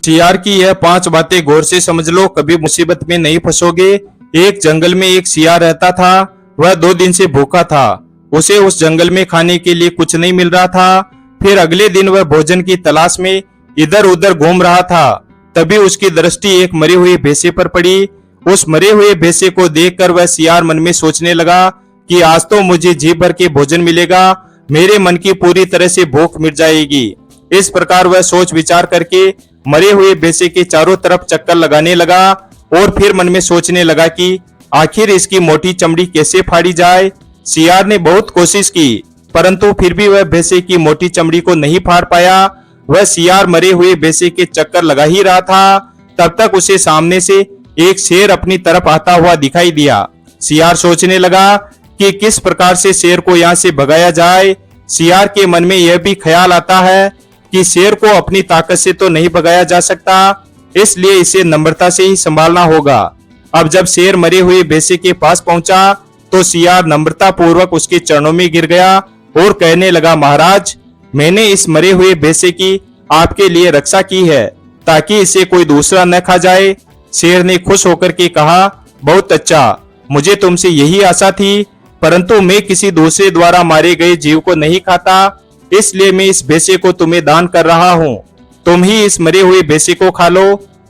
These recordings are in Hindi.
सियार की यह 5 बातें गौर से समझ लो, कभी मुसीबत में नहीं फंसोगे। एक जंगल में एक सियार रहता था। वह 2 दिन से भूखा था। उसे उस जंगल में खाने के लिए कुछ नहीं मिल रहा था। फिर अगले दिन वह भोजन की तलाश में इधर उधर घूम रहा था। तभी उसकी दृष्टि एक मरे हुए भैंसे पर पड़ी। उस मरे हुए भैंसे को देखकर वह सियार मन में सोचने लगा कि आज तो मुझे जी भर के भोजन मिलेगा, मेरे मन की पूरी तरह से भूख मिट जाएगी। इस प्रकार वह सोच विचार करके मरे हुए भैंसे के चारों तरफ चक्कर लगाने लगा और फिर मन में सोचने लगा कि आखिर इसकी मोटी चमड़ी कैसे फाड़ी जाए। सियार ने बहुत कोशिश की, परंतु फिर भी वह भैंसे की मोटी चमड़ी को नहीं फाड़ पाया। वह सियार मरे हुए भैंसे के चक्कर लगा ही रहा था। तब तक उसे सामने से एक शेर अपनी तरफ आता हुआ दिखाई दिया। सियार सोचने लगा कि किस प्रकार से शेर को यहाँ से भगाया जाए। सियार के मन में यह भी ख्याल आता है कि शेर को अपनी ताकत से तो नहीं भगाया जा सकता, इसलिए इसे नम्रता से ही संभालना होगा। अब जब शेर मरे हुए भैंसे के पास पहुंचा तो सियार नम्रता पूर्वक उसके चरणों में गिर गया और कहने लगा, महाराज, मैंने इस मरे हुए भैंसे की आपके लिए रक्षा की है ताकि इसे कोई दूसरा न खा जाए। शेर ने खुश होकर के कहा, बहुत अच्छा, मुझे तुमसे यही आशा थी, परंतु मैं किसी दूसरे द्वारा मारे गए जीव को नहीं खाता, इसलिए मैं इस भैंसे को तुम्हें दान कर रहा हूँ। तुम ही इस मरे हुए भैंसे को खा लो।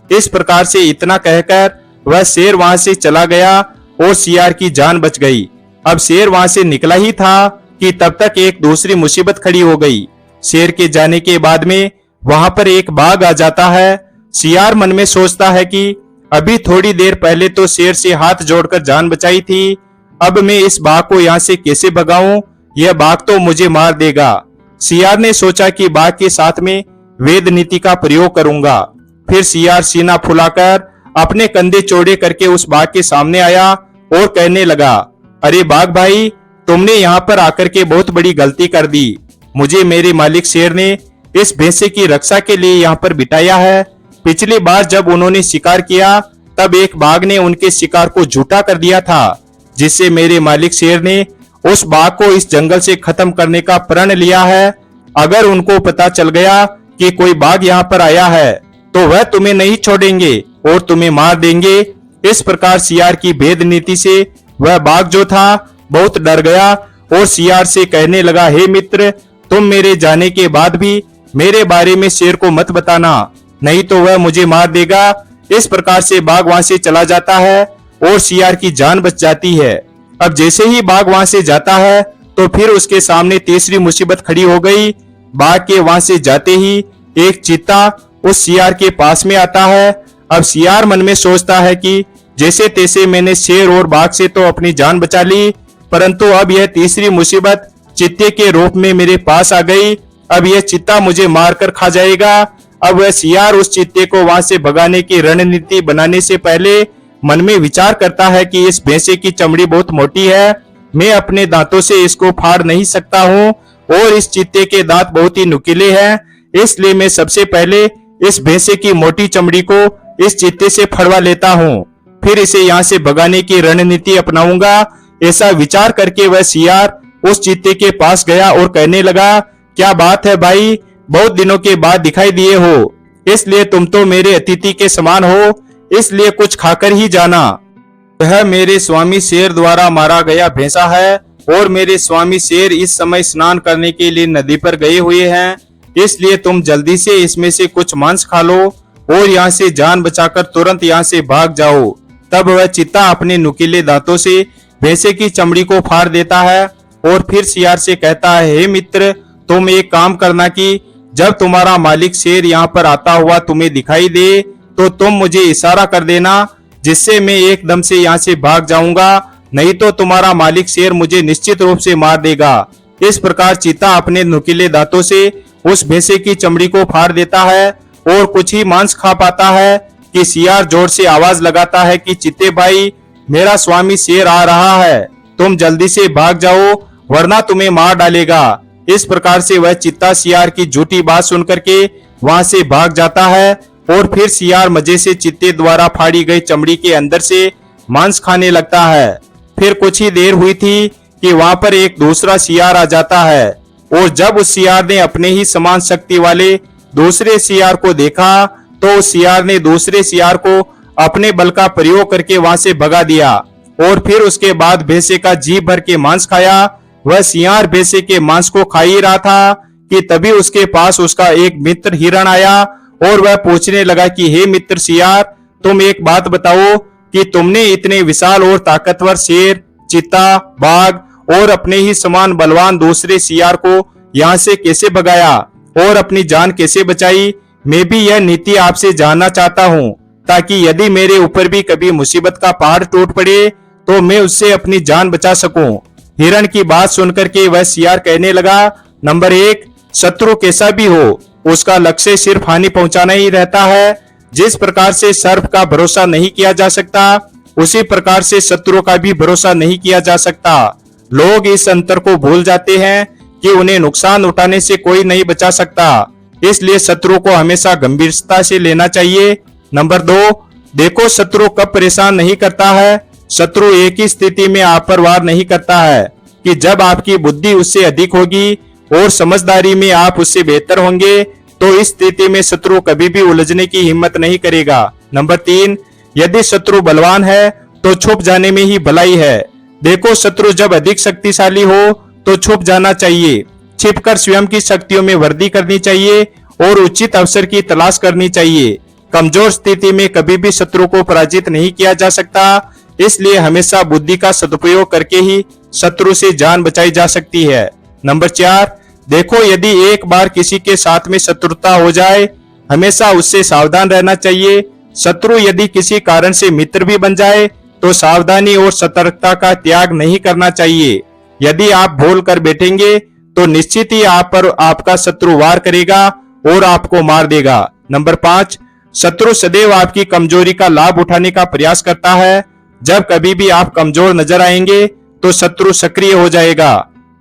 इस प्रकार से इतना कहकर वह शेर वहां से चला गया और सियार की जान बच गई। अब शेर वहां से निकला ही था कि तब तक एक दूसरी मुसीबत खड़ी हो गई। शेर के जाने के बाद में वहां पर एक बाघ आ जाता है। सियार मन में सोचता है कि अभी थोड़ी देर पहले तो शेर से हाथ जोड़कर जान बचाई थी, अब मैं इस बाघ को यहाँ से कैसे भगाऊं? यह बाघ तो मुझे मार देगा। सियार ने सोचा कि बाघ के साथ में वेद नीति का प्रयोग करूंगा। फिर सियार सीना फुलाकर अपने कंधे चौड़े करके उस बाघ के सामने आया और कहने लगा, अरे बाघ भाई, तुमने यहाँ पर आकर के बहुत बड़ी गलती कर दी। मुझे मेरे मालिक शेर ने इस भैंसे की रक्षा के लिए यहाँ पर बिठाया है। पिछली बार जब उन्होंने शिकार किया तब एक बाघ ने उनके शिकार को झूठा कर दिया था, जिससे मेरे मालिक शेर ने उस बाघ को इस जंगल से खत्म करने का प्रण लिया है। अगर उनको पता चल गया कि कोई बाघ यहाँ पर आया है तो वह तुम्हें नहीं छोड़ेंगे और तुम्हें मार देंगे। इस प्रकार सियार की भेद नीति से वह बाघ जो था बहुत डर गया और सियार से कहने लगा, हे मित्र, तुम मेरे जाने के बाद भी मेरे बारे में शेर को मत बताना, नहीं तो वह मुझे मार देगा। इस प्रकार से बाघ वहां से चला जाता है और सियार की जान बच जाती है। अब जैसे ही बाघ वहां से जाता है तो फिर उसके सामने तीसरी मुसीबत खड़ी हो गई। बाघ के वहां से जाते ही एक चीता उस सियार के पास में आता है। अब सियार मन में सोचता है कि जैसे तैसे मैंने शेर और बाघ से तो अपनी जान बचा ली, परंतु अब यह तीसरी मुसीबत चीते के रूप में मेरे पास आ गई। अब यह चीता मुझे मारकर खा जाएगा। अब वह सियार उस चीते को वहां से भगाने की रणनीति बनाने से पहले मन में विचार करता है कि इस भैंसे की चमड़ी बहुत मोटी है, मैं अपने दांतों से इसको फाड़ नहीं सकता हूँ और इस चीते के दांत बहुत ही नुकीले हैं, इसलिए मैं सबसे पहले इस भैंसे की मोटी चमड़ी को इस चीते से फड़वा लेता हूँ, फिर इसे यहाँ से भगाने की रणनीति अपनाऊंगा। ऐसा विचार करके वह सियार उस चीते के पास गया और कहने लगा, क्या बात है भाई, बहुत दिनों के बाद दिखाई दिए हो, इसलिए तुम तो मेरे अतिथि के समान हो, इसलिए कुछ खाकर ही जाना। यह मेरे स्वामी शेर द्वारा मारा गया भैंसा है और मेरे स्वामी शेर इस समय स्नान करने के लिए नदी पर गए हुए हैं, इसलिए तुम जल्दी से इसमें से कुछ मांस खा लो और यहाँ से जान बचाकर तुरंत यहाँ से भाग जाओ। तब वह चीता अपने नुकीले दांतों से भैंसे की चमड़ी को फाड़ देता है और फिर सियार से कहता है, हे मित्र, तुम एक काम करना कि जब तुम्हारा मालिक शेर यहाँ पर आता हुआ तुम्हें दिखाई दे तो तुम मुझे इशारा कर देना, जिससे मैं एकदम से यहाँ से भाग जाऊंगा, नहीं तो तुम्हारा मालिक शेर मुझे निश्चित रूप से मार देगा। इस प्रकार चीता अपने नुकीले दांतों से उस भैंसे की चमड़ी को फाड़ देता है और कुछ ही मांस खा पाता है कि सियार जोर से आवाज लगाता है कि चीते भाई, मेरा स्वामी शेर आ रहा है, तुम जल्दी से भाग जाओ वरना तुम्हें मार डालेगा। इस प्रकार से वह चीता सियार की झूठी बात सुनकर के वहां से भाग जाता है और फिर सियार मजे से चीते द्वारा फाड़ी गई चमड़ी के अंदर से मांस खाने लगता है। फिर कुछ ही देर हुई थी कि वहां पर एक दूसरा सियार आ जाता है और जब उस सियार ने अपने ही समान शक्ति वाले दूसरे सियार को देखा तो उस सियार ने दूसरे सियार को अपने बल का प्रयोग करके वहां से भगा दिया और फिर उसके बाद भैंसे का जी भर के मांस खाया। वह सियार भैंसे के मांस को खा ही रहा था कि तभी उसके पास उसका एक मित्र हिरण आया और वह पूछने लगा कि हे मित्र सियार, तुम एक बात बताओ कि तुमने इतने विशाल और ताकतवर शेर, चीता, बाघ और अपने ही समान बलवान दूसरे सियार को यहाँ से कैसे भगाया और अपनी जान कैसे बचाई? मैं भी यह नीति आपसे जानना चाहता हूँ ताकि यदि मेरे ऊपर भी कभी मुसीबत का पहाड़ टूट पड़े तो मैं उससे अपनी जान बचा सकूं। हिरण की बात सुनकर के वह सियार कहने लगा, नंबर 1, शत्रु कैसा भी हो उसका लक्ष्य सिर्फ हानि पहुंचाना ही रहता है। जिस प्रकार से सर्प का भरोसा नहीं किया जा सकता उसी प्रकार से शत्रु का भी भरोसा नहीं किया जा सकता। लोग इस अंतर को भूल जाते हैं कि उन्हें नुकसान उठाने से कोई नहीं बचा सकता, इसलिए शत्रु को हमेशा गंभीरता से लेना चाहिए। नंबर 2, देखो शत्रु कब परेशान नहीं करता है। शत्रु एक ही स्थिति में आप पर वार नहीं करता है कि जब आपकी बुद्धि उससे अधिक होगी और समझदारी में आप उससे बेहतर होंगे, तो इस स्थिति में शत्रु कभी भी उलझने की हिम्मत नहीं करेगा। नंबर 3, यदि शत्रु बलवान है तो छुप जाने में ही भलाई है। देखो शत्रु जब अधिक शक्तिशाली हो तो छुप जाना चाहिए, छिपकर स्वयं की शक्तियों में वृद्धि करनी चाहिए और उचित अवसर की तलाश करनी चाहिए। कमजोर स्थिति में कभी भी शत्रु को पराजित नहीं किया जा सकता, इसलिए हमेशा बुद्धि का सदुपयोग करके ही शत्रु से जान बचाई जा सकती है। नंबर 4, देखो यदि एक बार किसी के साथ में शत्रुता हो जाए हमेशा उससे सावधान रहना चाहिए। शत्रु यदि किसी कारण से मित्र भी बन जाए तो सावधानी और सतर्कता का त्याग नहीं करना चाहिए। यदि आप भूल कर बैठेंगे तो निश्चित ही आप पर आपका शत्रु वार करेगा और आपको मार देगा। नंबर 5, शत्रु सदैव आपकी कमजोरी का लाभ उठाने का प्रयास करता है। जब कभी भी आप कमजोर नजर आएंगे तो शत्रु सक्रिय हो जाएगा।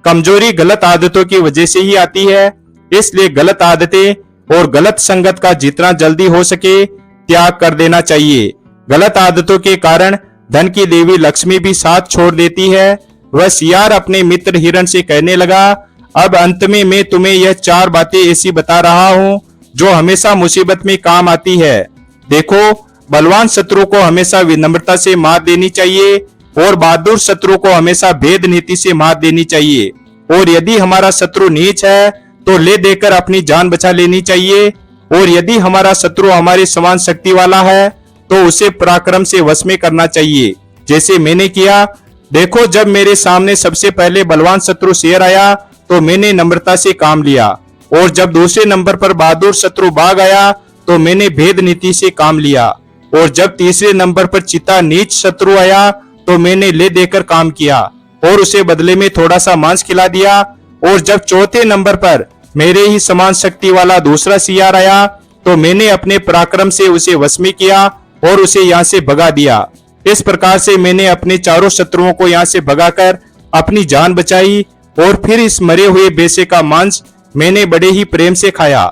कमजोरी गलत आदतों की वजह से ही आती है, इसलिए गलत आदतें और गलत संगत का जितना जल्दी हो सके त्याग कर देना चाहिए। गलत आदतों के कारण धन की देवी लक्ष्मी भी साथ छोड़ देती है। वह सियार अपने मित्र हिरण से कहने लगा, अब अंत में मैं तुम्हें यह 4 बातें ऐसी बता रहा हूँ जो हमेशा मुसीबत में काम आती है। देखो, बलवान शत्रु को हमेशा विनम्रता से मात देनी चाहिए और बहादुर शत्रु को हमेशा भेद नीति से मात देनी चाहिए। और यदि हमारा शत्रु नीच है तो ले देकर अपनी जान बचा लेनी चाहिए, और यदि हमारा शत्रु हमारे समान शक्ति वाला है तो उसे पराक्रम से वश में करना चाहिए, जैसे मैंने किया। देखो, जब मेरे सामने सबसे पहले बलवान शत्रु शेर आया तो मैंने नम्रता से काम लिया, और जब दूसरे नंबर पर बहादुर शत्रु बाघ आया तो मैंने भेद नीति से काम लिया, और जब तीसरे नंबर पर चीता नीच शत्रु आया तो मैंने ले देकर काम किया और उसे बदले में थोड़ा सा मांस खिला दिया, और जब चौथे नंबर पर मेरे ही समान शक्ति वाला दूसरा सियार आया तो मैंने अपने पराक्रम से उसे वश में किया और उसे यहाँ से भगा दिया। इस प्रकार से मैंने अपने चारों शत्रुओं को यहाँ से भगाकर अपनी जान बचाई, और फिर इस मरे हुए भैंसे का मांस मैंने बड़े ही प्रेम से खाया।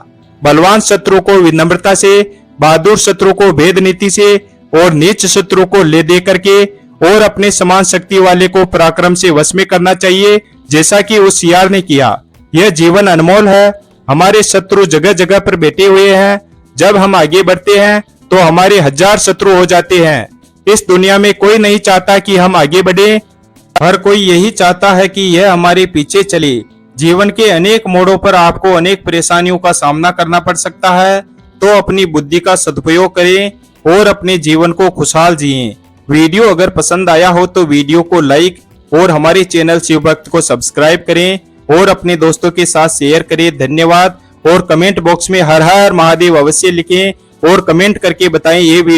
बलवान शत्रु को विनम्रता से, बहादुर शत्रु को भेद नीति से और नीच शत्रु को ले दे करके और अपने समान शक्ति वाले को पराक्रम से वश में करना चाहिए, जैसा कि उस सियार ने किया। यह जीवन अनमोल है। हमारे शत्रु जगह जगह पर बैठे हुए हैं। जब हम आगे बढ़ते हैं तो हमारे 1000 शत्रु हो जाते हैं। इस दुनिया में कोई नहीं चाहता कि हम आगे बढ़े, हर कोई यही चाहता है कि यह हमारे पीछे चले। जीवन के अनेक मोड़ों पर आपको अनेक परेशानियों का सामना करना पड़ सकता है, तो अपनी बुद्धि का सदुपयोग करें और अपने जीवन को खुशहाल जिएं। वीडियो अगर पसंद आया हो तो वीडियो को लाइक और हमारे चैनल शिव भक्त को सब्सक्राइब करें और अपने दोस्तों के साथ शेयर करें। धन्यवाद। और कमेंट बॉक्स में हर हर महादेव अवश्य लिखें और कमेंट करके बताएं ये वीडियो